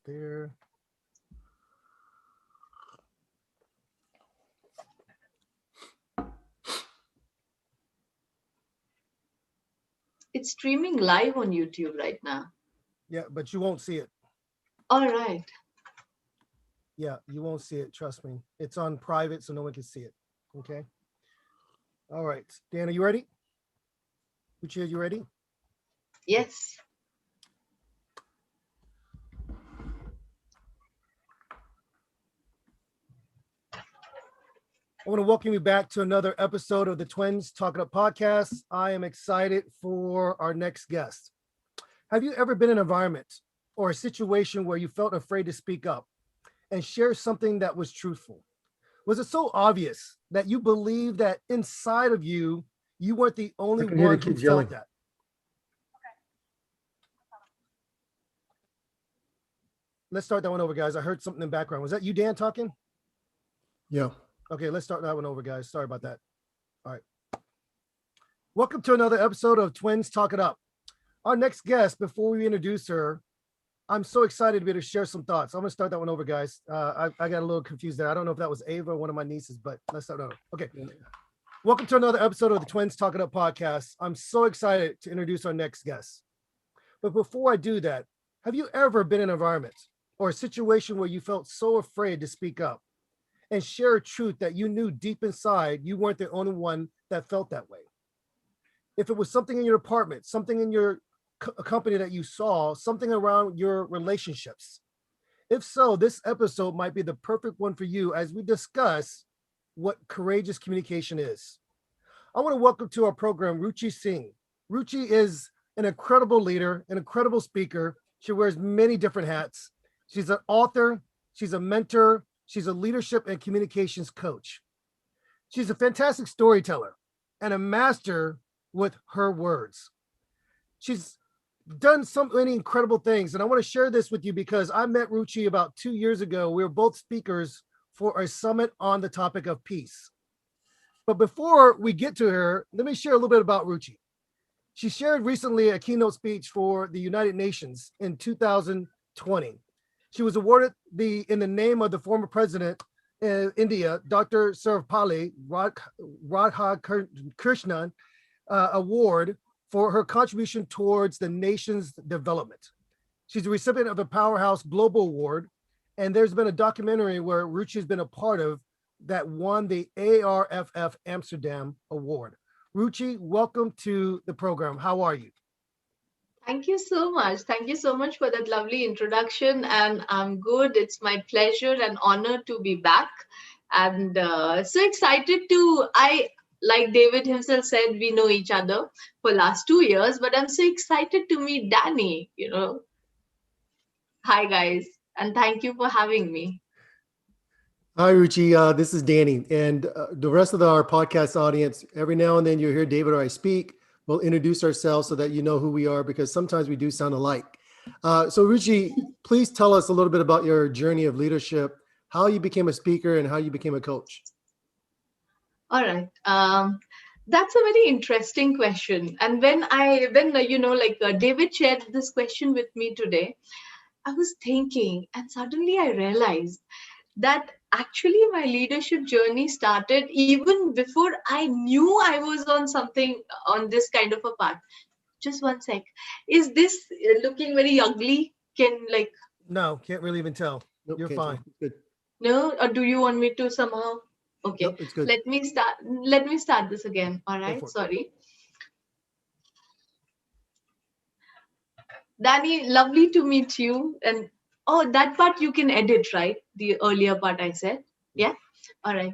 there. It's streaming live on YouTube right now. Yeah, but you won't see it. All right. Yeah, you won't see it. Trust me. It's on private, so no one can see it. Okay. All right. Dan, are you ready? Ruchi, are you ready? Yes. I want to welcome you back to another episode of the Twins Talking Up podcast. I am excited for our next guest. Have you ever been in an environment or a situation where you felt afraid to speak up and share something that was truthful? Was it so obvious that you believed that inside of you, you weren't the I only can hear the one who kids yelling. felt that? Let's start that one over, guys. I heard something in the background. Was that you, Dan, talking? Yeah. Okay, let's start that one over, guys. Sorry about that. All right. Welcome to another episode of Twins Talk It Up. Our next guest, before we introduce her, I'm so excited to be able to share some thoughts. I'm going to start that one over, guys. I got a little confused there. I don't know if that was Ava or one of my nieces, but let's start over. Okay. Yeah. Welcome to another episode of the Twins Talk It Up podcast. I'm so excited to introduce our next guest. But before I do that, have you ever been in an environment or a situation where you felt so afraid to speak up and share a truth that you knew deep inside you weren't the only one that felt that way? If it was something in your apartment, something in your company that you saw, something around your relationships. If so, this episode might be the perfect one for you as we discuss what courageous communication is. I want to welcome to our program Ruchi Singh. Ruchi is an incredible leader, an incredible speaker. She wears many different hats. She's an author, she's a mentor, she's a leadership and communications coach. She's a fantastic storyteller and a master with her words. She's done so many incredible things. And I want to share this with you because I met Ruchi about 2 years ago. We were both speakers for a summit on the topic of peace. But before we get to her, let me share a little bit about Ruchi. She shared recently a keynote speech for the United Nations in 2020. She was awarded in the name of the former president of India, Dr. Sarvepalli Radhakrishnan, award for her contribution towards the nation's development. She's a recipient of a Powerhouse Global Award, and there's been a documentary where Ruchi has been a part of that won the ARFF Amsterdam Award. Ruchi, welcome to the program. How are you? Thank you so much. Thank you so much for that lovely introduction. And I'm good. It's my pleasure and honor to be back. And so excited like David himself said, we know each other for last 2 years, but I'm so excited to meet Danny. Hi guys. And thank you for having me. Hi, Ruchi. This is Danny. And the rest of our podcast audience, every now and then you'll hear David or I speak. We'll introduce ourselves so that you know who we are because sometimes we do sound alike. So, Ruchi, please tell us a little bit about your journey of leadership, how you became a speaker and how you became a coach. All right. That's a very interesting question. And when David shared this question with me today, I was thinking, and suddenly I realized that actually my leadership journey started even before I knew I was on this kind of a path. Just one sec. Is this looking very ugly? No, can't really even tell. Nope, You're can't fine. tell. Good. No? Or do you want me to somehow? Okay. Nope, it's good. Let me start this again. All Go right. for it. Sorry. Danny, lovely to meet you. And oh, that part you can edit, right? The earlier part I said. Yeah. All right.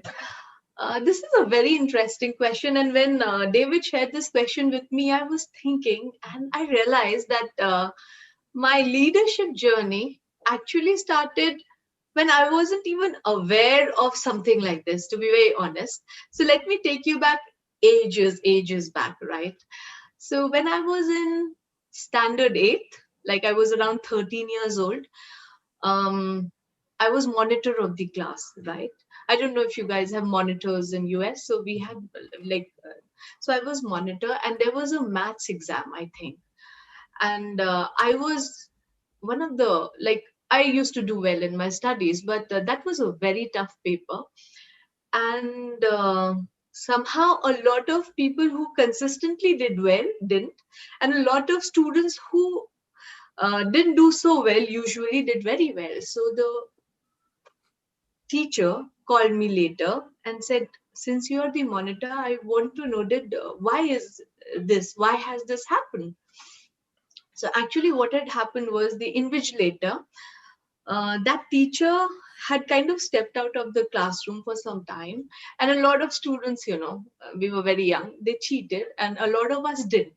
This is a very interesting question. And when David shared this question with me, I was thinking and I realized that my leadership journey actually started when I wasn't even aware of something like this, to be very honest. So let me take you back ages back, right? So when I was in standard eighth, like I was around 13 years old, um, I was monitor of the class, right? I don't know if you guys have monitors in US. So we had so I was monitor and there was a maths exam, I think. And I was one of the, I used to do well in my studies, but that was a very tough paper. And somehow a lot of people who consistently did well didn't. And a lot of students who didn't do so well usually did very well. So the teacher called me later and said, since you are the monitor, I want to know that why has this happened? So actually what had happened was the invigilator, that teacher had kind of stepped out of the classroom for some time, and a lot of students, we were very young, they cheated and a lot of us didn't.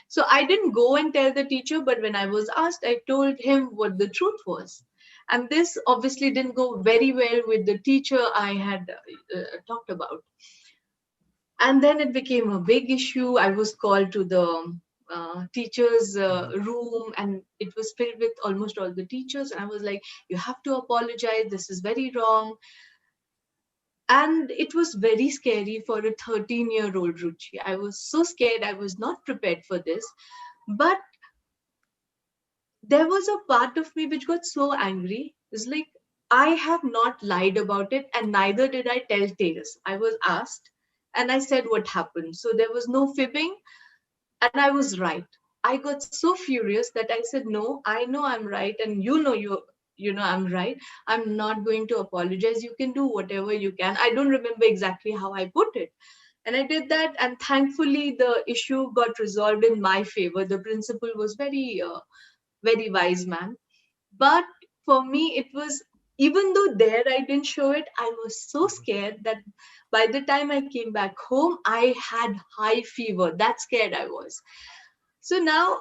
So I didn't go and tell the teacher, but when I was asked, I told him what the truth was. And this obviously didn't go very well with the teacher I had talked about. And then it became a big issue. I was called to the teachers room, and it was filled with almost all the teachers, and I was like, you have to apologize, this is very wrong. And it was very scary for a 13-year-old Ruchi. I was so scared, I was not prepared for this. But there was a part of me which got so angry. It's like, I have not lied about it, and neither did I tell tales. I was asked and I said what happened. So there was no fibbing, and I was right. I got so furious that I said, no, I know I'm right, and you know I'm right. I'm not going to apologize. You can do whatever you can. I don't remember exactly how I put it. And I did that, and thankfully the issue got resolved in my favor. The principal was very wise man. But for me, it was, even though there I didn't show it, I was so scared that by the time I came back home, I had high fever. That scared I was. So now,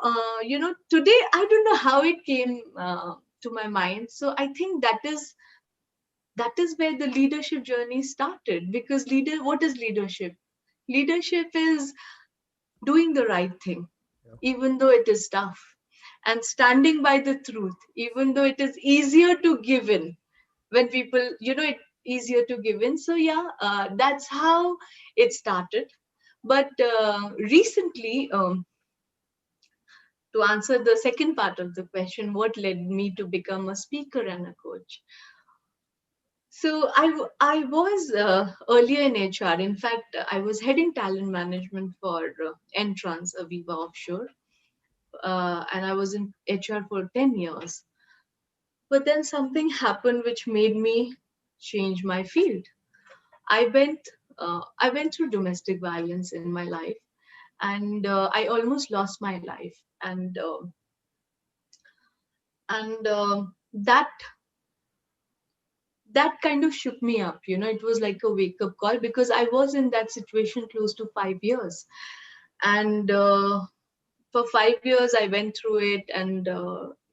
today I don't know how it came to my mind. So I think that is where the leadership journey started. Because what is leadership? Leadership is doing the right thing, Yeah. even though it is tough, and standing by the truth, even though it is easier to give in when people, it easier to give in. So yeah, that's how it started. But recently, to answer the second part of the question, what led me to become a speaker and a coach? So I was earlier in HR. In fact, I was heading talent management for Entrance, Aviva Offshore, and I was in HR for 10 years. But then something happened which made me change my field. I went I went through domestic violence in my life, and I almost lost my life, and that kind of shook me up. It was like a wake up call, because I was in that situation close to 5 years, and for 5 years I went through it, and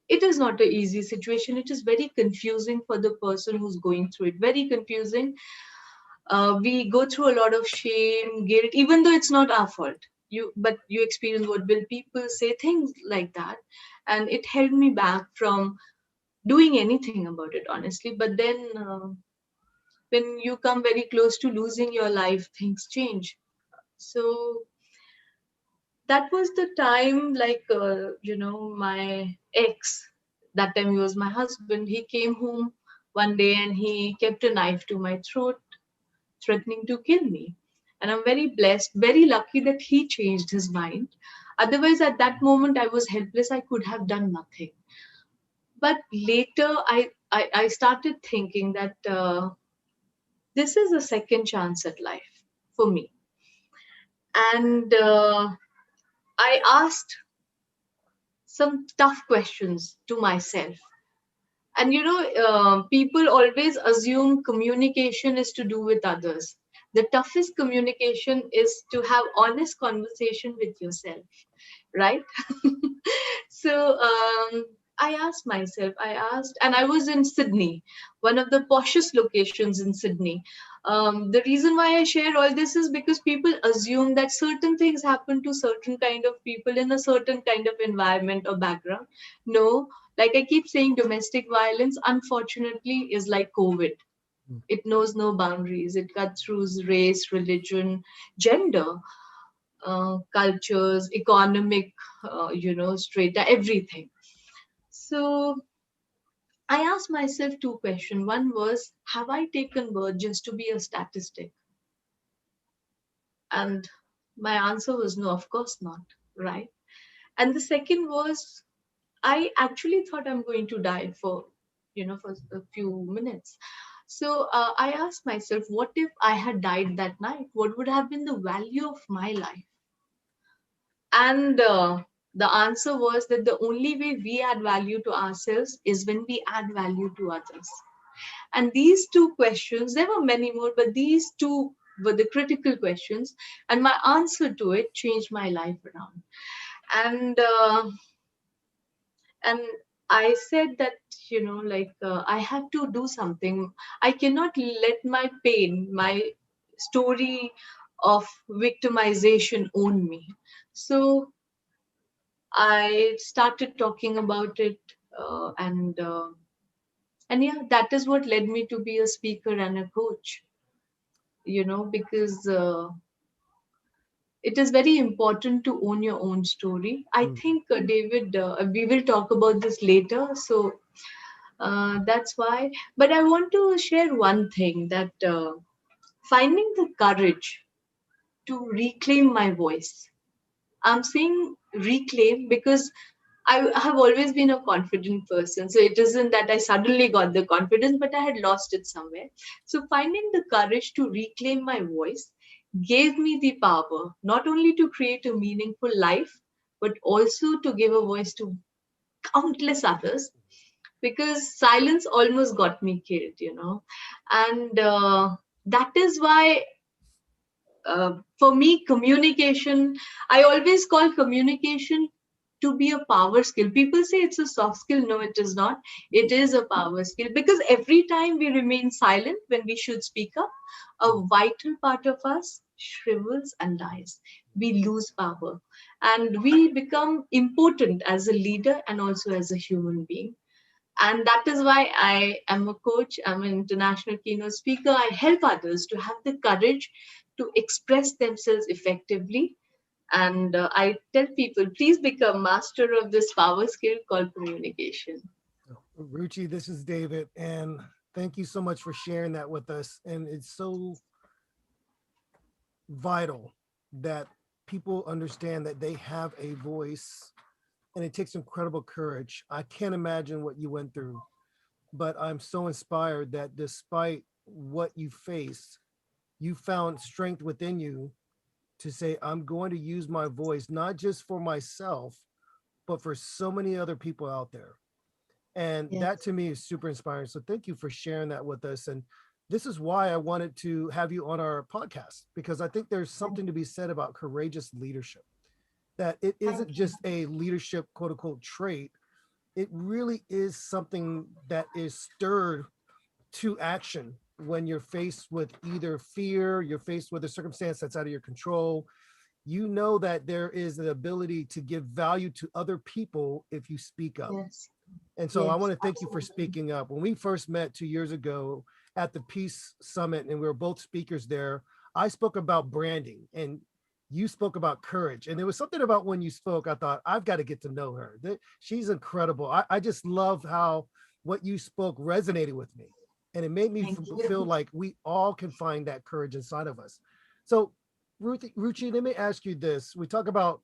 it is not an easy situation. It is very confusing for the person who's going through it, very confusing. We go through a lot of shame, guilt, even though it's not our fault. But you experience, what will people say, things like that. And it held me back from doing anything about it, honestly. But then when you come very close to losing your life, things change. So that was the time, like, my ex, that time he was my husband, he came home one day and he kept a knife to my throat, threatening to kill me. And I'm very blessed, very lucky that he changed his mind. Otherwise, at that moment, I was helpless. I could have done nothing. But later, I started thinking that this is a second chance at life for me. And I asked some tough questions to myself. And people always assume communication is to do with others. The toughest communication is to have honest conversation with yourself, right? So and I was in Sydney, one of the poshest locations in Sydney. The reason why I share all this is because people assume that certain things happen to certain kind of people in a certain kind of environment or background. No, like I keep saying, domestic violence, unfortunately, is like COVID. It knows no boundaries. It cuts through race, religion, gender, cultures, economic, strata, everything. So I asked myself two questions. One was, have I taken birth just to be a statistic? And my answer was no, of course not, right? And the second was, I actually thought I'm going to die for a few minutes. So I asked myself, what if I had died that night? What would have been the value of my life? And the answer was that the only way we add value to ourselves is when we add value to others. And these two questions, there were many more, but these two were the critical questions. And my answer to it changed my life around. And and I said that, I have to do something. I cannot let my pain, my story of victimization own me. So I started talking about it, and yeah, that is what led me to be a speaker and a coach. Because it is very important to own your own story. I Mm. think, David, we will talk about this later. So that's why. But I want to share one thing, that finding the courage to reclaim my voice. I'm saying reclaim because I have always been a confident person. So it isn't that I suddenly got the confidence, but I had lost it somewhere. So finding the courage to reclaim my voice gave me the power not only to create a meaningful life, but also to give a voice to countless others, because silence almost got me killed. And that is why, for me, communication, I always call communication to be a power skill. People say it's a soft skill. No, it is not. It is a power skill, because every time we remain silent when we should speak up, a vital part of us shrivels and dies. We lose power, and we become important as a leader and also as a human being. And that is why I am a coach. I'm an international keynote speaker. I help others to have the courage to express themselves effectively. And I tell people, please become master of this power skill called communication. Ruchi, this is David, and thank you so much for sharing that with us. And it's so vital that people understand that they have a voice, and it takes incredible courage. I can't imagine what you went through, but I'm so inspired that despite what you faced, you found strength within you to say, I'm going to use my voice, not just for myself, but for so many other people out there. And Yes. that to me is super inspiring. So thank you for sharing that with us. And this is why I wanted to have you on our podcast, because I think there's something to be said about courageous leadership, that it isn't Thank you. just a leadership, quote unquote, trait. It really is something that is stirred to action when you're faced with either fear, you're faced with a circumstance that's out of your control. You know that there is an ability to give value to other people if you speak up. Yes. And so I Yes. want to thank you for Absolutely. speaking up. When we first met 2 years ago at the Peace Summit, and we were both speakers there, I spoke about branding and you spoke about courage. And there was something about when you spoke, I thought, I've got to get to know her. She's incredible. I just love how what you spoke resonated with me. And it made me Thank feel you. like we all can find that courage inside of us. So, Ruchi, let me ask you this. We talk about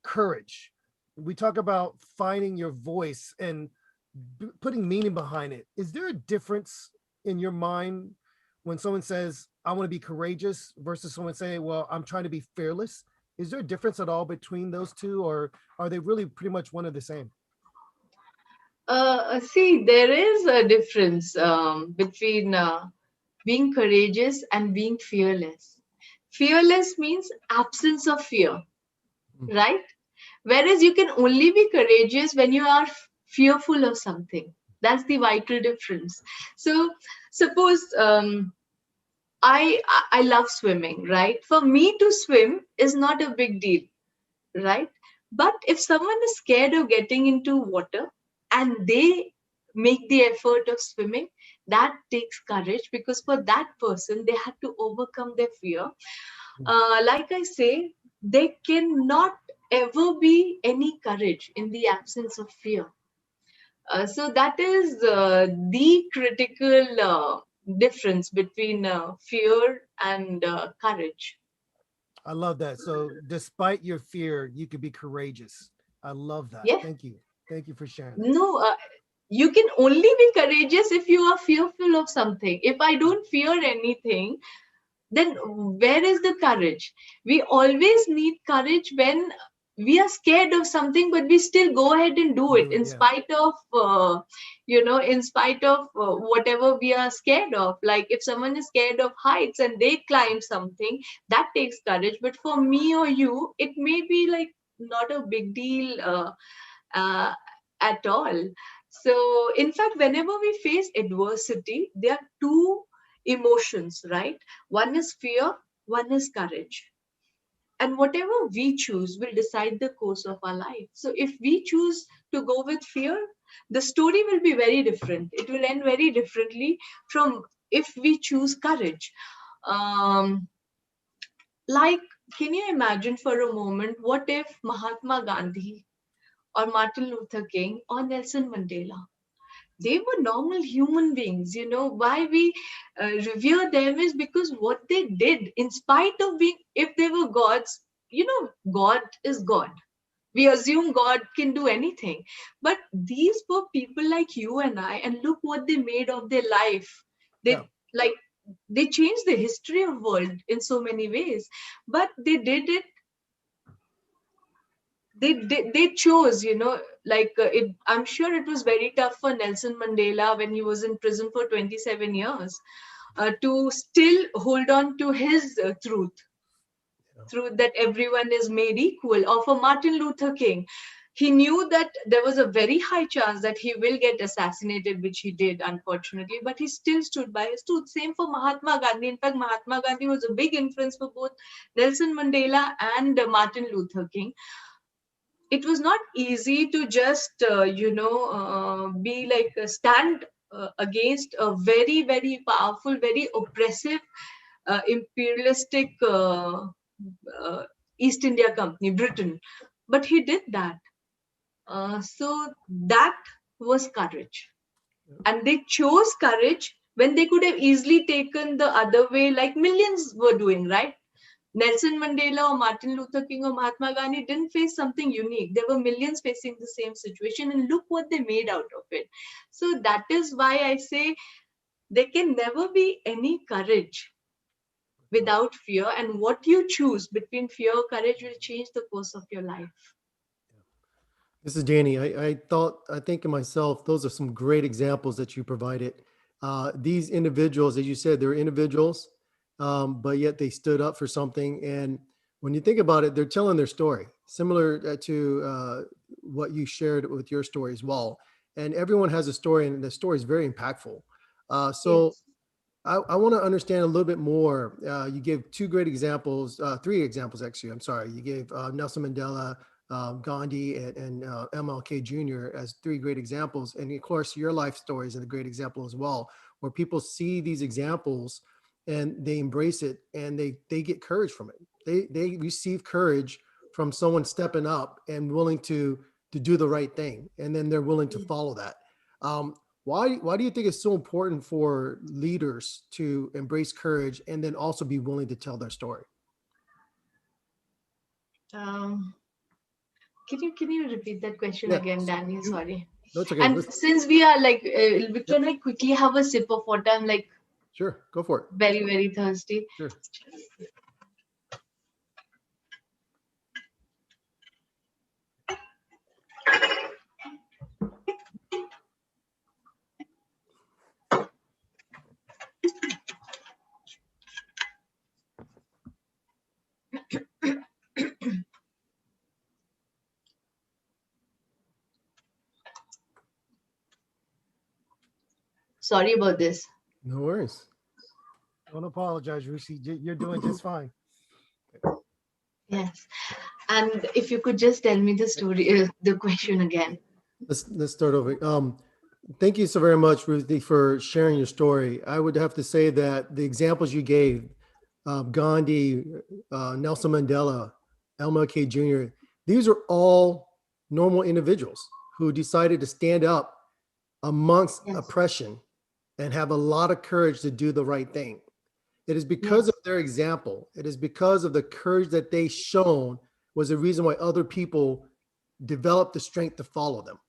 courage. We talk about finding your voice and putting meaning behind it. Is there a difference in your mind when someone says, I want to be courageous versus someone saying, well, I'm trying to be fearless? Is there a difference at all between those two, or are they really pretty much one and the same? See, there is a difference between being courageous and being fearless. Fearless means absence of fear, Mm. right? Whereas you can only be courageous when you are fearful of something. That's the vital difference. So, suppose I love swimming, right? For me to swim is not a big deal, right? But if someone is scared of getting into water and they make the effort of swimming, that takes courage, because for that person they had to overcome their fear. Like I say, there cannot ever be any courage in the absence of fear. So that is the critical difference between fear and courage. I love that. So despite your fear, you could be courageous. I love that. Yeah. Thank you. Thank you for sharing that. No, you can only be courageous if you are fearful of something. If I don't fear anything, then where is the courage? We always need courage when we are scared of something, but we still go ahead and do it Do it. in Yeah. spite of in spite of whatever we are scared of. Like if someone is scared of heights and they climb something, that takes courage. But for me or you, it may be like not a big deal uh, at all. So in fact, whenever we face adversity, there are two emotions, right? One is fear, one is courage. And whatever we choose will decide the course of our life. So if we choose to go with fear, the story will be very different. It will end very differently from if we choose courage. Um, like, can you imagine for a moment what if Mahatma Gandhi or Martin Luther King or Nelson Mandela, they were normal human beings? Why we revere them is because what they did, in spite of being, if they were gods, God is God. We assume God can do anything. But these were people like you and I, and look what they made of their life. Yeah. They like they changed the history of world in so many ways. But they did it, they chose, I'm sure it was very tough for Nelson Mandela when he was in prison for 27 years to still hold on to his truth that everyone is made equal. Or for Martin Luther King, he knew that there was a very high chance that he will get assassinated, which he did, unfortunately, but he still stood by his truth. Same for Mahatma Gandhi. In fact, Mahatma Gandhi was a big influence for both Nelson Mandela and Martin Luther King. It was not easy to just be like stand against a very, very powerful, very oppressive, imperialistic uh, East India Company, Britain. But he did that. So that was courage. And they chose courage when they could have easily taken the other way, like millions were doing, right? Nelson Mandela or Martin Luther King or Mahatma Gandhi didn't face something unique. There were millions facing the same situation, and look what they made out of it. So that is why I say there can never be any courage without fear, and what you choose between fear or courage will change the course of your life. This is Danny. I think to myself, those are some great examples that you provided. These individuals, as you said, they're individuals, but yet they stood up for something. And when you think about it, they're telling their story, similar to what you shared with your story as well. And everyone has a story, and the story is very impactful. So Yes. I want to understand a little bit more. You gave two great examples, three examples actually. I'm sorry. You gave Nelson Mandela, Gandhi, and MLK Jr. as three great examples. And of course, your life story is a great example as well, where people see these examples and they embrace it and they get courage from it. They receive courage from someone stepping up and willing to do the right thing, and then they're willing to follow that. Um, why do you think it's so important for leaders to embrace courage and then also be willing to tell their story? Um, can you repeat that question Yeah, again, Danny? you. Sorry. No, it's okay. And since we are like, Yep, can I quickly have a sip of water? I'm like sure, go for it. very, very thirsty. Sure. Sorry about this. No worries. Don't apologize, Ruchi. You're doing just fine. Yes. And if you could just tell me the story, the question again. Let's start over. Thank you so very much, Ruthie, for sharing your story. I would have to say that the examples you gave, Gandhi, Nelson Mandela, MLK Jr., these are all normal individuals who decided to stand up amongst Yes. oppression and have a lot of courage to do the right thing. It is because Yes. of their example. It is because of the courage that they shown was the reason why other people developed the strength to follow them.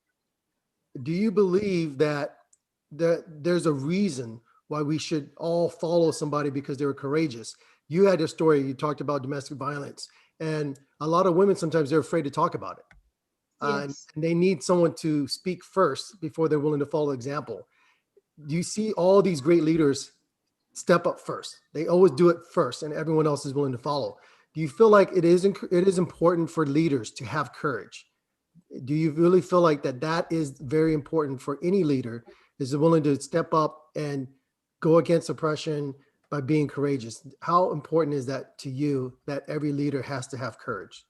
Do you believe that there's a reason why we should all follow somebody because they were courageous? You had your story, you talked about domestic violence, and a lot of women sometimes they're afraid to talk about it. Yes. And they need someone to speak first before they're willing to follow example. Do you see all these great leaders step up first? They always do it first, and everyone else is willing to follow. Do you feel like it is important for leaders to have courage? Do you really feel like that is very important for any leader, is willing to step up and go against oppression by being courageous? How important is that to you, that every leader has to have courage?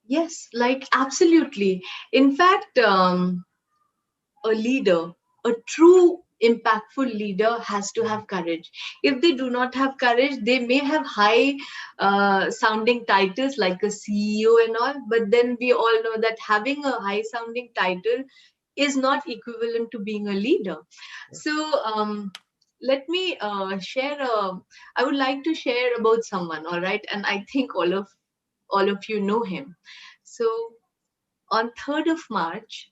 Yes, like absolutely. In fact, a leader, a true impactful leader has to have courage. If they do not have courage, they may have high sounding titles like a CEO and all, but then we all know that having a high sounding title is not equivalent to being a leader. So let me share I would like to share about someone, all right, and I think all of you know him. So on 3rd of March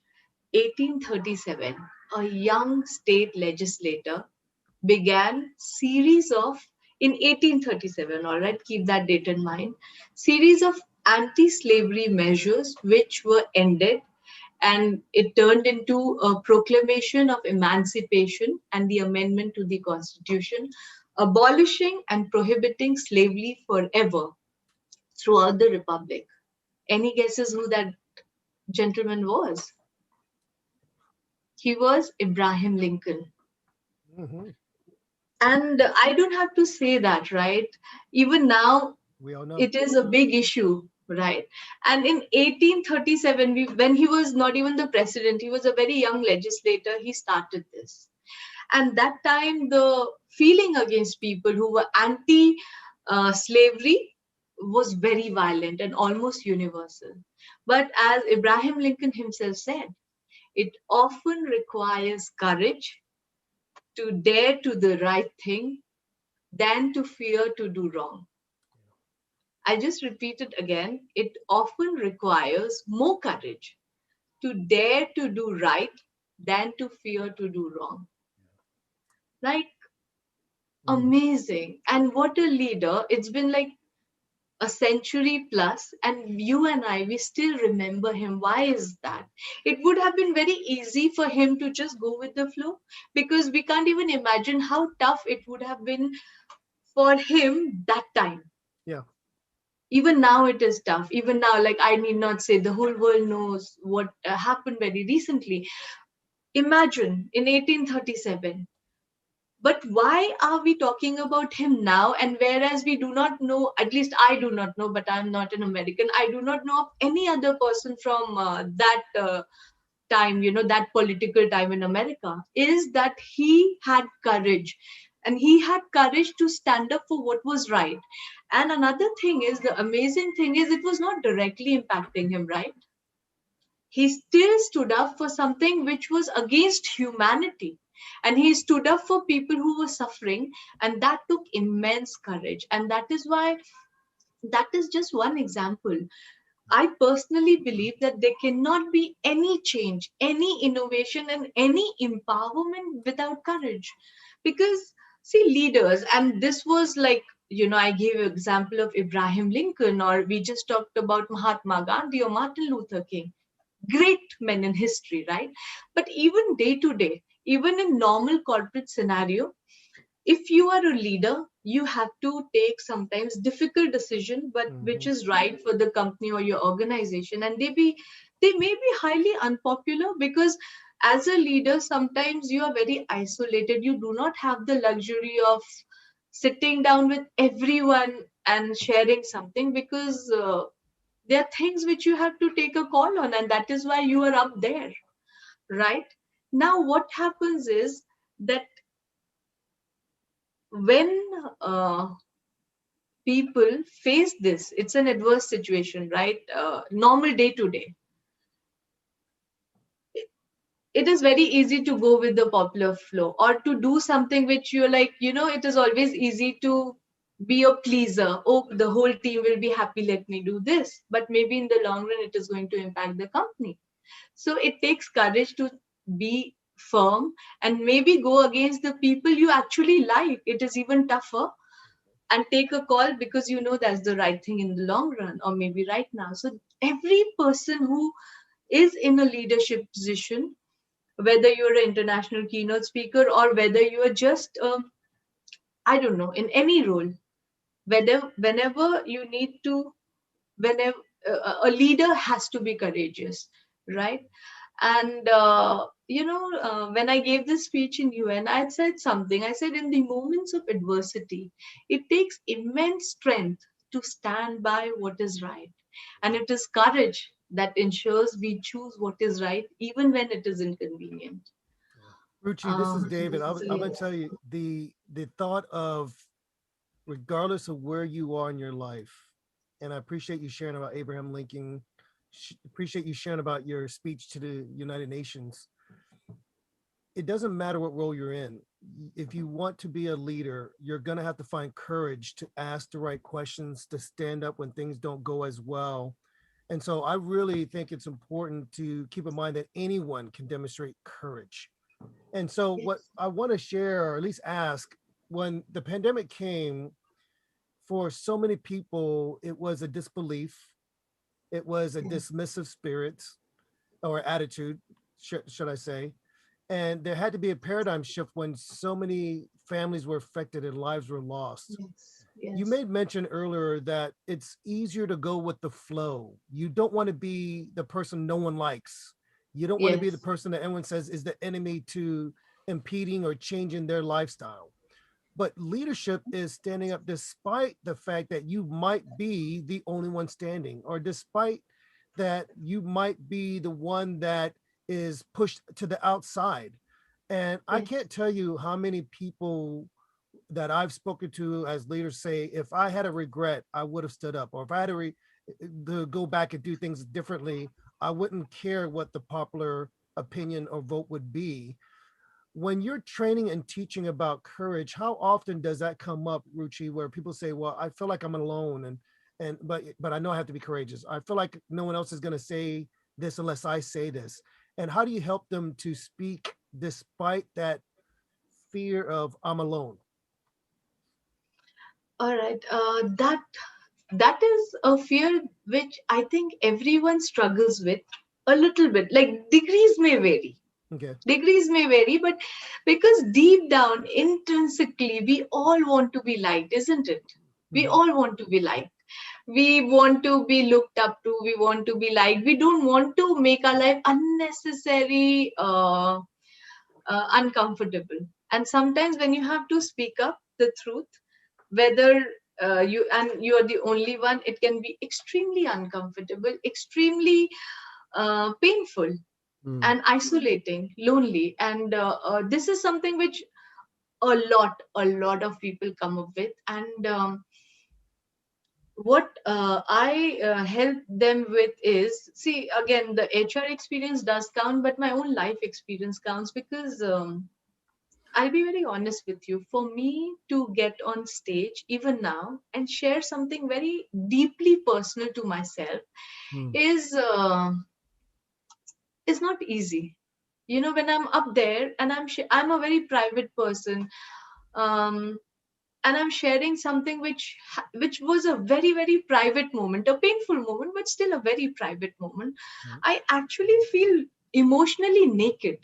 1837, a young state legislator began series of, in 1837, all right, keep that date in mind, series of anti-slavery measures which were ended, and it turned into a proclamation of emancipation and the amendment to the Constitution, abolishing and prohibiting slavery forever throughout the Republic. Any guesses who that gentleman was? He was Abraham Lincoln. Mhm. And I don't have to say that, right? Even now, We all know. it is a big issue, right? And in 1837, when he was not even the president, he was a very young legislator, he started this. And that time, the feeling against people who were anti slavery was very violent and almost universal. But as Abraham Lincoln himself said, it often requires courage to dare to the right thing than to fear to do wrong. I just repeat it again. It often requires more courage to dare to do right than to fear to do wrong. Like, Mhm. amazing. And what a leader. It's been like a century plus, and you and I, we still remember him. Why is that? It would have been very easy for him to just go with the flow, because we can't even imagine how tough it would have been for him that time. Yeah. Even now it is tough. Even now, like, I need not say, the whole world knows what happened very recently. Imagine in 1837. But why are we talking about him now? And whereas we do not know, at least I do not know, but I'm not an American, I do not know of any other person from that time, that political time in America, is that he had courage. And he had courage to stand up for what was right. And another thing is, the amazing thing is, it was not directly impacting him, right? He still stood up for something which was against humanity. And he stood up for people who were suffering. And that took immense courage. And that is why, that is just one example. I personally believe that there cannot be any change, any innovation, and any empowerment without courage. Because, see, leaders, and this was like, I gave an example of Abraham Lincoln, or we just talked about Mahatma Gandhi or Martin Luther King. Great men in history, right? But even day to day, even in normal corporate scenario, if you are a leader, you have to take sometimes difficult decision, but which Mhm. is right for the company or your organization. And they may be highly unpopular, because as a leader, sometimes you are very isolated. You do not have the luxury of sitting down with everyone and sharing something, because there are things which you have to take a call on, and that is why you are up there, right? Now what happens is that when uh, people face this, it's an adverse situation, right? Normal day to day, it is very easy to go with the popular flow, or to do something which you're like, it is always easy to be a pleaser. Oh, the whole team will be happy, let me do this. But maybe in the long run, it is going to impact the company. So it takes courage to be firm and maybe go against the people you actually like. It is even tougher, and take a call because that's the right thing in the long run, or maybe right now. So every person who is in a leadership position, whether you're an international keynote speaker or whether you are just, I don't know, in any role, whenever you need to, whenever a leader has to be courageous, right? And when I gave this speech in UN, I said something. I said, in the moments of adversity, it takes immense strength to stand by what is right, and it is courage that ensures we choose what is right even when it is inconvenient. Ruchi, this is um, David. so I'm gonna yes. tell you the thought of, regardless of where you are in your life, and I appreciate you sharing about Abraham Lincoln. Appreciate you sharing about your speech to the United Nations. It doesn't matter what role you're in. If you want to be a leader, you're going to have to find courage to ask the right questions, to stand up when things don't go as well. And so I really think it's important to keep in mind that anyone can demonstrate courage. And so, what Yes. I want to share, or at least ask, when the pandemic came, for so many people, it was a disbelief, it was a Yes. dismissive spirit or attitude, should I say. And there had to be a paradigm shift when so many families were affected and lives were lost. Yes. You Yes. made mention earlier that it's easier to go with the flow. You don't want to be the person no one likes. You don't want to be the Yes. person that everyone says is the enemy to impeding or changing their lifestyle. But leadership is standing up despite the fact that you might be the only one standing, or despite that you might be the one that is pushed to the outside. And I Yes. can't tell you how many people that I've spoken to as leaders say, if I had a regret, I would have stood up, or if I had to go back and do things differently, I wouldn't care what the popular opinion or vote would be. When you're training and teaching about courage, how often does that come up, Ruchi, where people say, well, I feel like I'm alone, and but I know I have to be courageous. I feel like no one else is going to say this unless I say this. And how do you help them to speak despite that fear of I'm alone? All right. That is a fear which I think everyone struggles with a little bit. Like, degrees may vary. Okay. Degrees may vary, but because deep down, intrinsically, we all want to be liked, isn't it? We Mhm. all want to be liked. We want to be looked up to. We want to be liked. We don't want to make our life unnecessary, uncomfortable. And sometimes when you have to speak up the truth, whether you are the only one, it can be extremely uncomfortable, extremely painful, Mm. and isolating, lonely. And this is something which a lot of people come up with. And what I help them with is, see, again, the HR experience does count, but my own life experience counts, because I'll be very honest with you. For me to get on stage, even now, and share something very deeply personal to myself Mm. is not easy. When I'm up there and I'm a very private person, um, and I'm sharing something which was a very, very private moment, a painful moment, but still a very private moment. Right. I actually feel emotionally naked,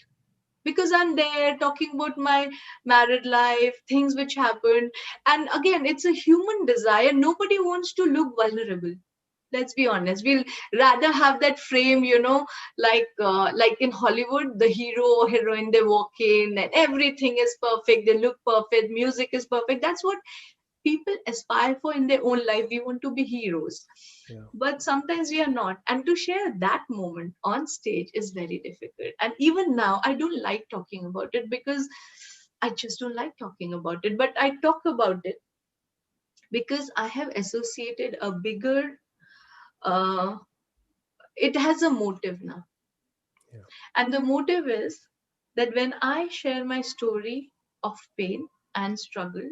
because I'm there talking about my married life, things which happened. And again, it's a human desire. Nobody wants to look vulnerable. Let's be honest. We'll rather have that frame, like in Hollywood, the hero or heroine, they walk in and everything is perfect. They look perfect. Music is perfect. That's what people aspire for in their own life. We want to be heroes, Yeah. but sometimes we are not. And to share that moment on stage is very difficult. And even now, I don't like talking about it, because I just don't like talking about it. But I talk about it because I have associated a bigger, uh, it has a motive now. And the motive is that when I share my story of pain and struggle,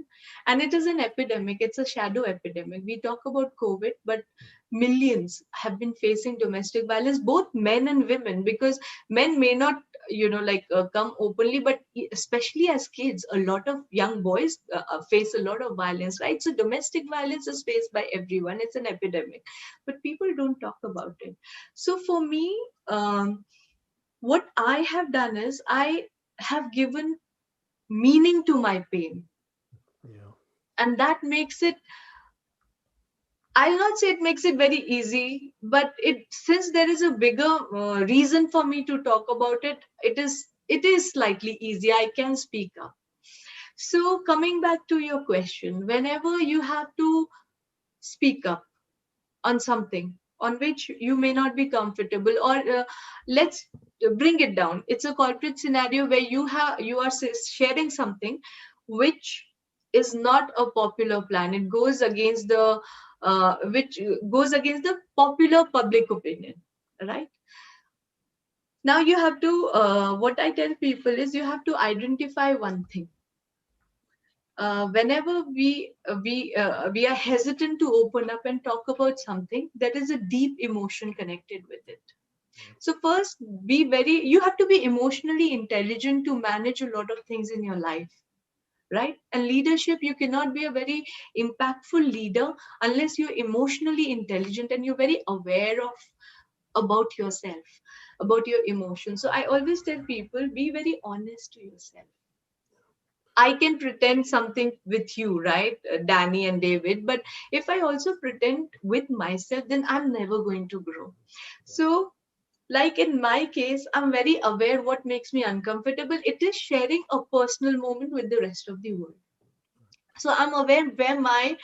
and it is an epidemic, it's a shadow epidemic. We talk about COVID, but millions have been facing domestic violence, both men and women, because men may not, come openly, but especially as kids, a lot of young boys face a lot of violence, right? So domestic violence is faced by everyone. It's an epidemic, but people don't talk about it. So for me, what I have done is I have given meaning to my pain. Yeah. And that makes it, I'll not say it makes it very easy, but since there is a bigger reason for me to talk about it, it is slightly easy. I can speak up. So coming back to your question, whenever you have to speak up on something on which you may not be comfortable, or let's bring it down, it's a corporate scenario where you are sharing something which is not a popular plan. It goes against the which goes against the popular public opinion, right? Now you have to what I tell people is you have to identify one thing. Whenever we are hesitant to open up and talk about something, there is a deep emotion connected with it. So first, you have to be emotionally intelligent to manage a lot of things in your life, right? And leadership, you cannot be a very impactful leader unless you're emotionally intelligent and you're very aware of about yourself, about your emotions. So I always tell people, be very honest to yourself. I can pretend something with you, right, Danny and David, but if I also pretend with myself, then I'm never going to grow. So, like in my case, I'm very aware what makes me uncomfortable. It is sharing a personal moment with the rest of the world. So, I'm aware where my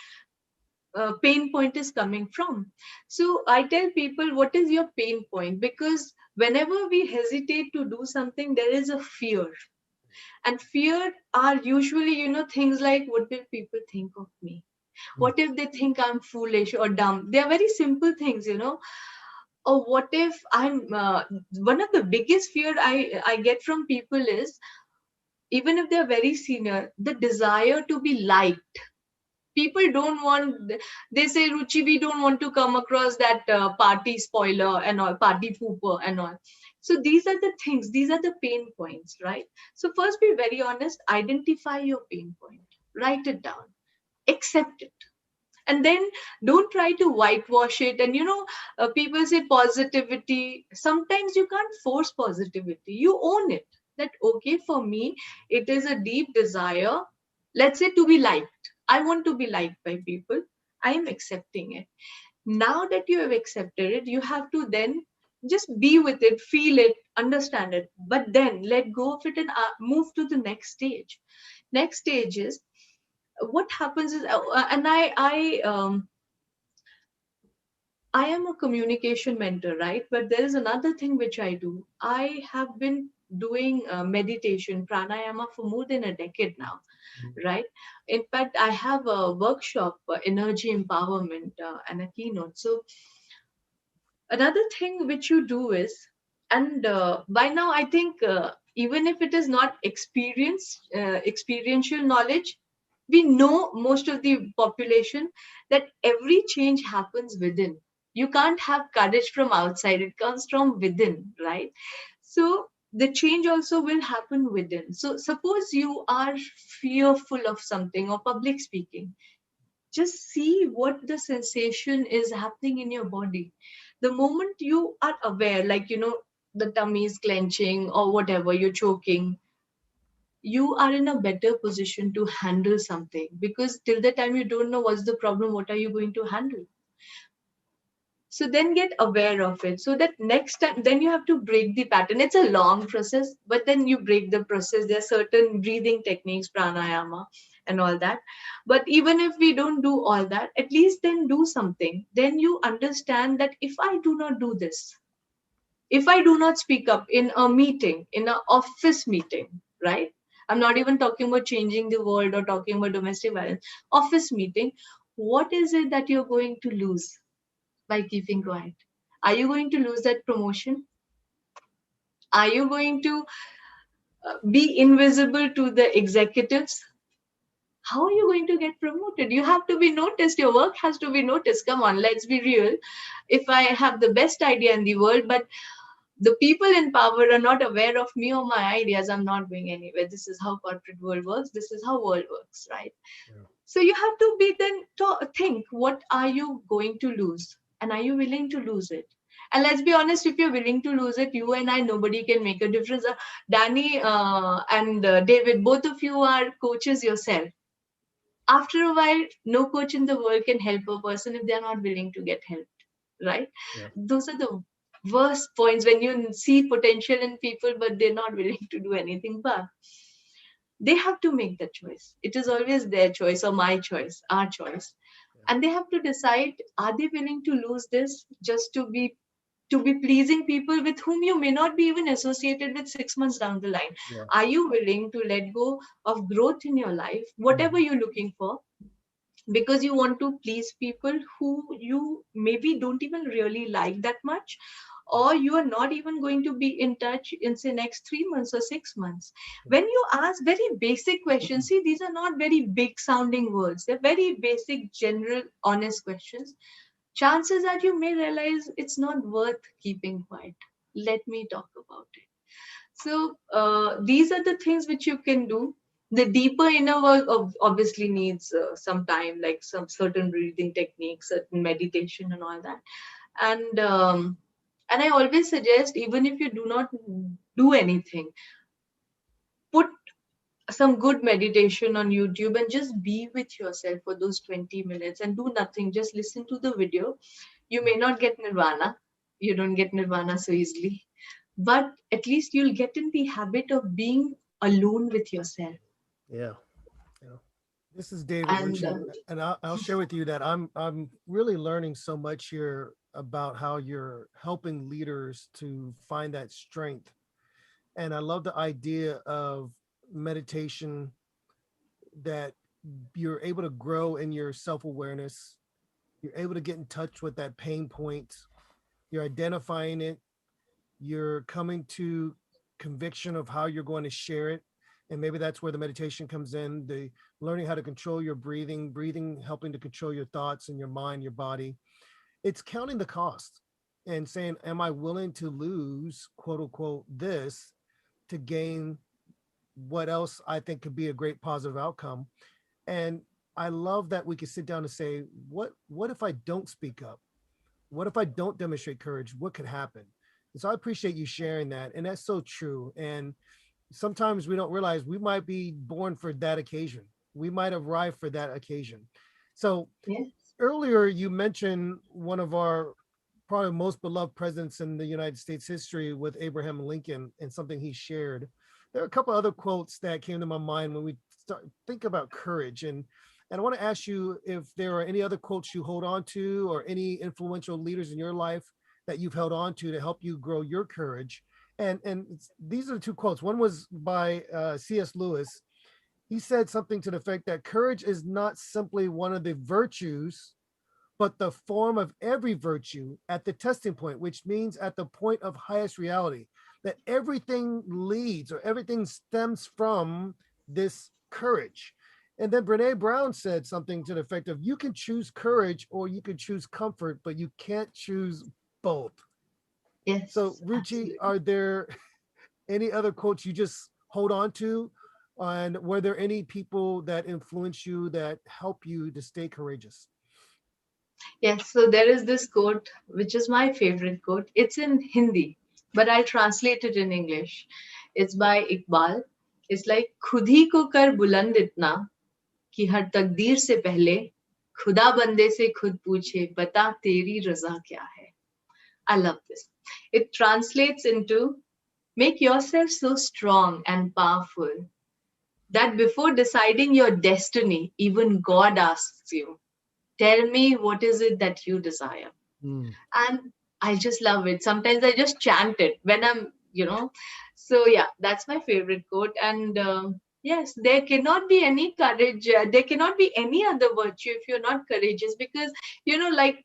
pain point is coming from. So, I tell people, what is your pain point? Because whenever we hesitate to do something, there is a fear, and fear are usually things like, what will people think of me, what if they think I'm foolish or dumb? They are very simple things. Or what if I'm one of the biggest fear I get from people is, even if they're very senior, the desire to be liked. People don't want, they say, Ruchi, we don't want to come across that party spoiler and all, party pooper and all. So these are the things, these are the pain points, right? So first, be very honest, identify your pain point, write it down, accept it, and then don't try to whitewash it. And people say positivity, sometimes you can't force positivity, you own it, that okay, for me it is a deep desire, let's say, to be liked. I want to be liked by people. I am accepting it. Now that you have accepted it, you have to then just be with it, feel it, understand it, but then let go of it and move to the next stage. Next stage is, what happens is, and I am a communication mentor, right? But there is another thing which I do. I have been doing meditation, pranayama for more than a decade now, right? In fact, I have a workshop, energy empowerment, and a keynote. So another thing which you do is, and by now I think, even if it is not experiential knowledge, we know, most of the population, that every change happens within. You can't have courage from outside, it comes from within, right? So the change also will happen within. So suppose you are fearful of something, or public speaking, just see what the sensation is happening in your body. The moment you are aware, like, the tummy is clenching or whatever, you're choking, you are in a better position to handle something, because till the time you don't know what's the problem, what are you going to handle? So then get aware of it, so that next time, then you have to break the pattern. It's a long process, but then you break the process. There are certain breathing techniques, pranayama and all that. But even if we don't do all that, at least then do something. Then you understand that if I do not do this, if I do not speak up in a meeting, in an office meeting, right? I'm not even talking about changing the world or talking about domestic violence. Office meeting, what is it that you're going to lose by keeping quiet? Are you going to lose that promotion? Are you going to be invisible to the executives? How are you going to get promoted? You have to be noticed. Your work has to be noticed. Come on, let's be real. If I have the best idea in the world, but the people in power are not aware of me or my ideas, I'm not going anywhere. This is how corporate world works. This is how world works, right? Yeah. So you have to be then to think, what are you going to lose? And are you willing to lose it? And let's be honest, if you're willing to lose it, you and I, nobody can make a difference. Danny and David, both of you are coaches yourself. After a while, no coach in the world can help a person if they're not willing to get helped, right? Yeah. Those are the worst points, when you see potential in people, but they're not willing to do anything. But they have to make the choice. It is always their choice or my choice, our choice. And they have to decide, are they willing to lose this just to be pleasing people with whom you may not be even associated with 6 months down the line? Yeah. Are you willing to let go of growth in your life, whatever you're looking for, because you want to please people who you maybe don't even really like that much, or you are not even going to be in touch in say next 3 months or 6 months? When you ask very basic questions, see, these are not very big sounding words, they're very basic, general, honest questions. Chances are you may realize it's not worth keeping quiet. Let me talk about it. So these are the things which you can do. The deeper inner work obviously needs some time, like some certain breathing techniques, certain meditation, and all that. And I always suggest, even if you do not do anything, put some good meditation on YouTube and just be with yourself for those 20 minutes and do nothing. Just listen to the video. You may not get nirvana. You don't get nirvana so easily, but at least you'll get in the habit of being alone with yourself. Yeah. Yeah. This is David And Ruchi, and I'll share with you that I'm really learning so much here about how you're helping leaders to find that strength. And I love the idea of meditation, that you're able to grow in your self-awareness. You're able to get in touch with that pain point. You're identifying it. You're coming to conviction of how you're going to share it. And maybe that's where the meditation comes in, the learning how to control your breathing helping to control your thoughts and your mind, your body. It's counting the cost and saying, am I willing to lose, quote unquote, this to gain what else I think could be a great positive outcome? And I love that we can sit down and say, what if I don't speak up? What if I don't demonstrate courage? What could happen? And so I appreciate you sharing that. And that's so true. And sometimes we don't realize we might be born for that occasion. We might arrive for that occasion. So yes, earlier you mentioned one of our probably most beloved presidents in the United States history with Abraham Lincoln and something he shared. There are a couple other quotes that came to my mind when we think about courage. And I want to ask you if there are any other quotes you hold on to or any influential leaders in your life that you've held on to help you grow your courage. And these are the two quotes. One was by C.S. Lewis. He said something to the effect that courage is not simply one of the virtues, but the form of every virtue at the testing point, which means at the point of highest reality, that everything leads or everything stems from this courage. And then Brene Brown said something to the effect of, you can choose courage or you can choose comfort, but you can't choose both. So yes, Ruchi, absolutely. are there any other quotes you just hold on to? And were there any people that influence you that help you to stay courageous? Yes, so there is this quote, which is my favorite quote. It's in Hindi, but I'll translate it in English. It's by Iqbal. It's like, खुद ही को कर बुलंद इतना कि हर तकदीर से पहले खुदा बंदे से खुद पूछे बता तेरी रजा क्या है. I love this. It translates into, make yourself so strong and powerful that before deciding your destiny, even God asks you, tell me what is it that you desire. Mm. And I just love it. Sometimes I just chant it when I'm. So yeah, that's my favorite quote. And yes, there cannot be any courage. There cannot be any other virtue if you're not courageous, because like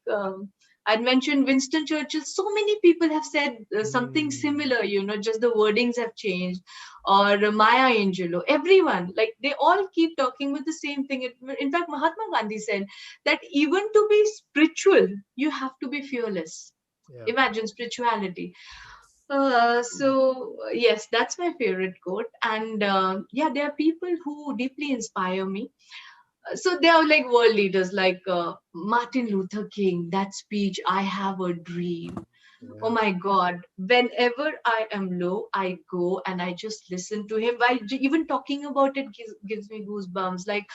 I'd mentioned Winston Churchill. So many people have said something Mm. similar, just the wordings have changed. Or Maya Angelou, everyone, like they all keep talking with the same thing. In fact, Mahatma Gandhi said that even to be spiritual, you have to be fearless. Yeah. Imagine spirituality. Yes, that's my favorite quote. And yeah, there are people who deeply inspire me. So they are like world leaders, like Martin Luther King, that speech, I have a dream. Oh Yeah. my God. Whenever I am low, I go and I just listen to him. Even talking about it gives me goosebumps. Like,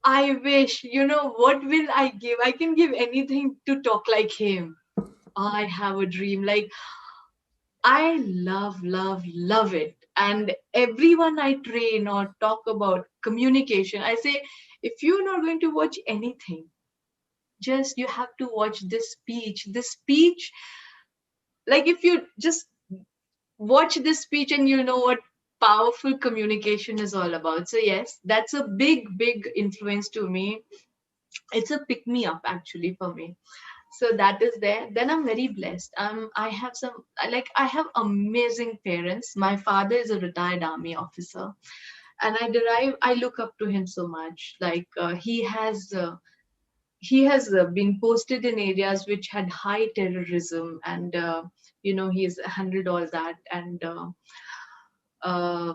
I wish, what will I give? I can give anything to talk like him. I have a dream. Like, I love, love, love it. And everyone I train or talk about communication, I say, if you're not going to watch anything, just you have to watch this speech. This speech, like if you just watch this speech and you'll know what powerful communication is all about. So yes, that's a big, big influence to me. It's a pick me up actually for me. So that is there. Then I'm very blessed. I have I have amazing parents. My father is a retired army officer, and I look up to him so much. Like he has been posted in areas which had high terrorism, and he's handled all that. And uh,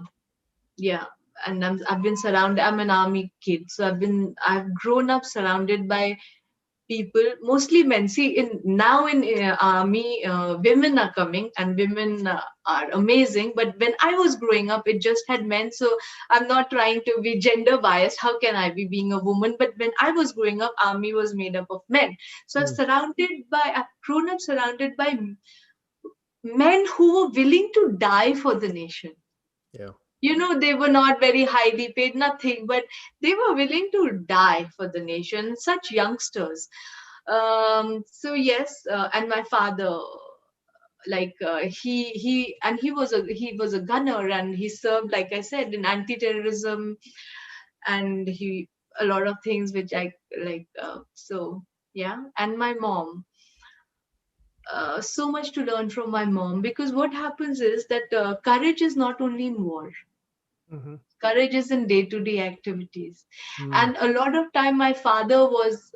yeah, and I've been surrounded. I'm an army kid, so I've grown up surrounded by people, mostly men. See, in now in army, women are coming, and women are amazing. But when I was growing up, it just had men. So I'm not trying to be gender biased. How can I be being a woman? But when I was growing up, army was made up of men. So Mm. I've grown up surrounded by men who were willing to die for the nation. Yeah. They were not very highly paid, nothing, but they were willing to die for the nation. Such youngsters. So yes, and my father, like he was a gunner, and he served, like I said, in anti-terrorism, and he a lot of things which I like. So yeah, and my mom. So much to learn from my mom, because what happens is that courage is not only in war. Mm-hmm. Courage is in day-to-day activities. Mm. And a lot of time my father was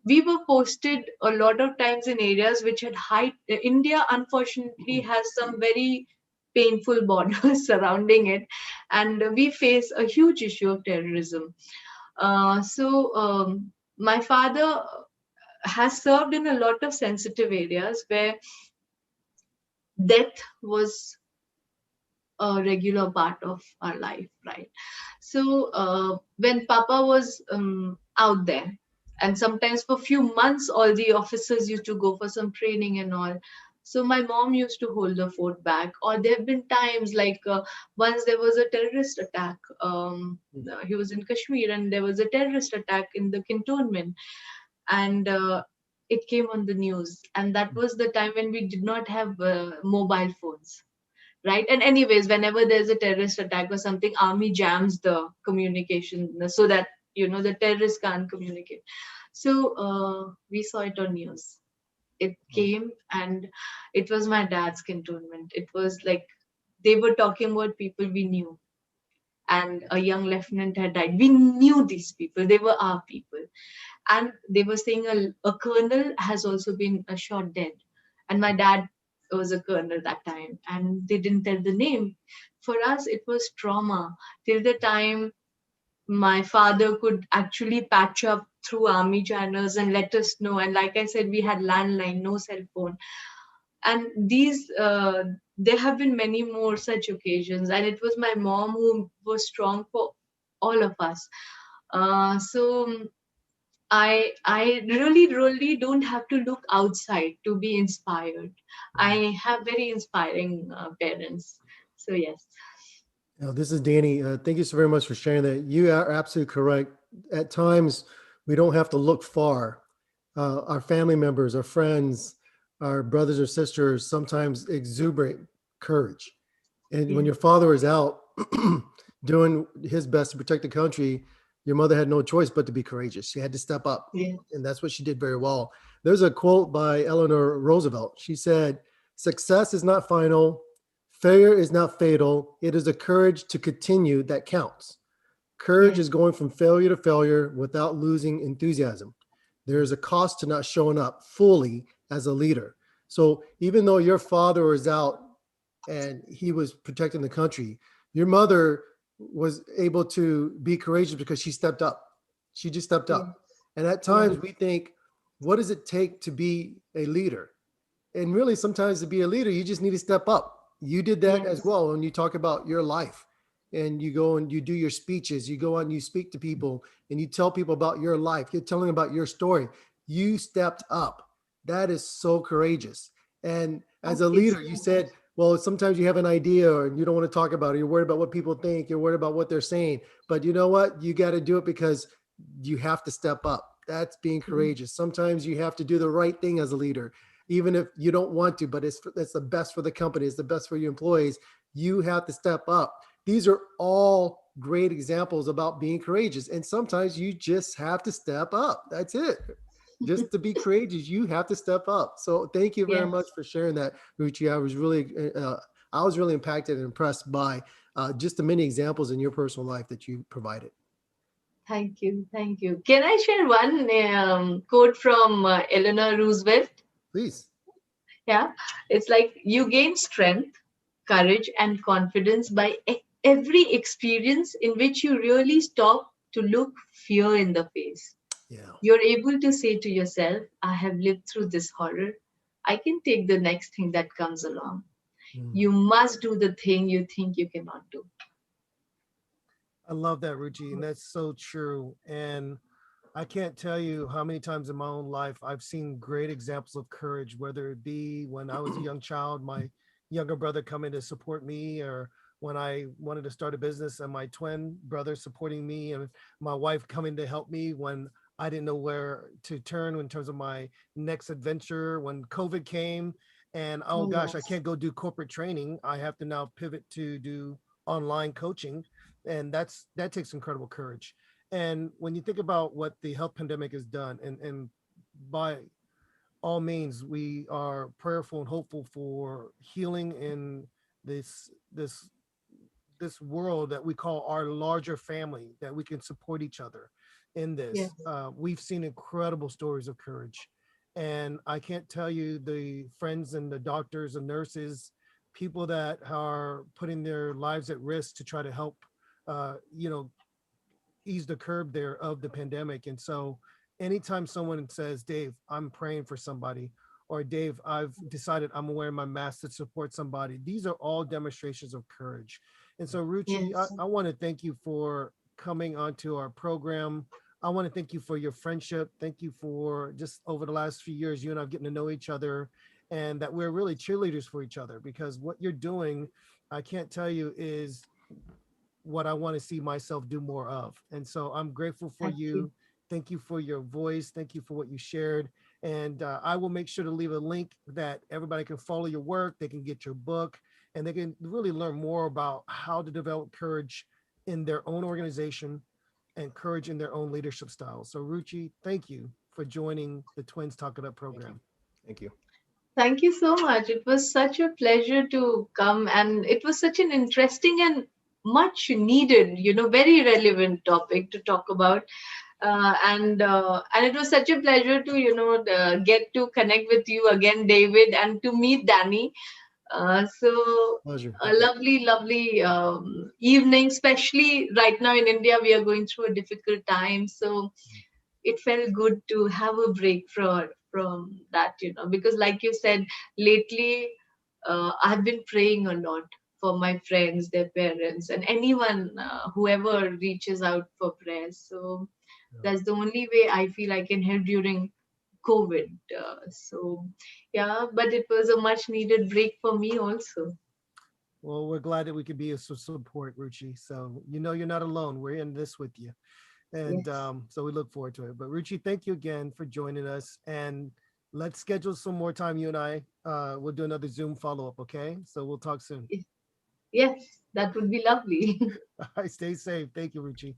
we were posted a lot of times in areas which had high. India unfortunately has some very painful borders surrounding it, and we face a huge issue of terrorism. My father has served in a lot of sensitive areas where death was a regular part of our life, right? So when Papa was out there, and sometimes for few months, all the officers used to go for some training and all. So my mom used to hold the fort back. Or there have been times like once there was a terrorist attack. He was in Kashmir, and there was a terrorist attack in the cantonment, and it came on the news. And that was the time when we did not have mobile phones, right? And anyways, whenever there's a terrorist attack or something, army jams the communication so that the terrorists can't communicate. So we saw it on news. It came, and it was my dad's cantonment. It was like they were talking about people we knew, and a young lieutenant had died. We knew these people, they were our people. And they were saying a colonel has also been shot dead, and my dad was a colonel that time, and they didn't tell the name. For us it was trauma till the time my father could actually patch up through army channels and let us know. And like I said, we had landline, no cell phone. And there have been many more such occasions, and it was my mom who was strong for all of us. So I really, really don't have to look outside to be inspired. I have very inspiring parents. So yes. Now, this is Danny. Thank you so very much for sharing that. You are absolutely correct. At times, we don't have to look far. Our family members, our friends, our brothers or sisters sometimes exuberate courage. And when Yeah. your father is out doing his best to protect the country, your mother had no choice but to be courageous. She had to step up. Yeah. And that's what she did very well. There's a quote by Eleanor Roosevelt. She said, "Success is not final, failure is not fatal. It is the courage to continue that counts. Courage Yes. is going from failure to failure without losing enthusiasm. There is a cost to not showing up fully as a leader." So even though your father was out and he was protecting the country, your mother was able to be courageous because she stepped up. She just stepped Yes. up. And at Yes. times we think, what does it take to be a leader? And really, sometimes to be a leader, you just need to step up. You did that as Yes. well when you talk about your life and you go and you do your speeches, you go out and you speak to people and you tell people about your life, you're telling about your story. You stepped up. That is so courageous. And as Thank a you leader, so you much. said, well, sometimes you have an idea or you don't want to talk about it. You're worried about what people think. You're worried about what they're saying. But you know what? You got to do it because you have to step up. That's being Mhm. courageous. Sometimes you have to do the right thing as a leader, even if you don't want to, but it's the best for the company. It's the best for your employees. You have to step up. These are all great examples about being courageous. And sometimes you just have to step up. That's it. Just to be courageous, you have to step up. So thank you very much Yes. for sharing that, Ruchi. I was really impacted and impressed by just the many examples in your personal life that you provided. Thank you. Thank you. Can I share one quote from Eleanor Roosevelt? Please. Yeah. It's like, you gain strength, courage, and confidence by every experience in which you really stop to look fear in the face. Yeah. You're able to say to yourself, I have lived through this horror. I can take the next thing that comes along. Mm. You must do the thing you think you cannot do. I love that, Ruchi, and that's so true. And I can't tell you how many times in my own life I've seen great examples of courage, whether it be when I was a young child, my younger brother coming to support me, or when I wanted to start a business and my twin brother supporting me, and my wife coming to help me when I didn't know where to turn in terms of my next adventure. When COVID came, and oh Oh, gosh, I yes. can't go do corporate training. I have to now pivot to do online coaching, and that takes incredible courage. And when you think about what the health pandemic has done, and by all means, we are prayerful and hopeful for healing in this this world that we call our larger family, that we can support each other in Yes. this. We've seen incredible stories of courage. And I can't tell you the friends and the doctors and nurses, people that are putting their lives at risk to try to help, you know, ease the curb there of the pandemic. And so anytime someone says, Dave, I'm praying for somebody, or Dave, I've decided I'm wearing my mask to support somebody, these are all demonstrations of courage. And so, Ruchi, Yes. I want to thank you for coming onto our program. I want to thank you for your friendship. Thank you for just over the last few years, you and I've getting to know each other, and that we're really cheerleaders for each other, because what you're doing, I can't tell you, is what I want to see myself do more of. And so I'm grateful for Thank you. you. Thank you for your voice. Thank you for what you shared. And I will make sure to leave a link that everybody can follow your work. They can get your book, and they can really learn more about how to develop courage in their own organization and courage in their own leadership style. So, Ruchi, thank you for joining the Twins Talk It Up Thank you. program. Thank you. Thank you so much. It was such a pleasure to come, and it was such an interesting and much needed, very relevant topic to talk about. And it was such a pleasure to get to connect with you again, David, and to meet Danny. So Pleasure. a Thank you. lovely evening, especially right now in India, we are going through a difficult time. So it felt good to have a break from that, because like you said, lately I've been praying a lot for my friends, their parents, and anyone whoever reaches out for prayers. So Yeah. that's the only way I feel I can help during COVID. So yeah, but it was a much needed break for me also. Well, we're glad that we could be a support, Ruchi. So, you're not alone. We're in this with you. And Yes. so we look forward to it. But Ruchi, thank you again for joining us. And let's schedule some more time. You and I, we'll do another Zoom follow up. Okay. So we'll talk soon. Yes, that would be lovely. All right. Stay safe. Thank you, Ruchi.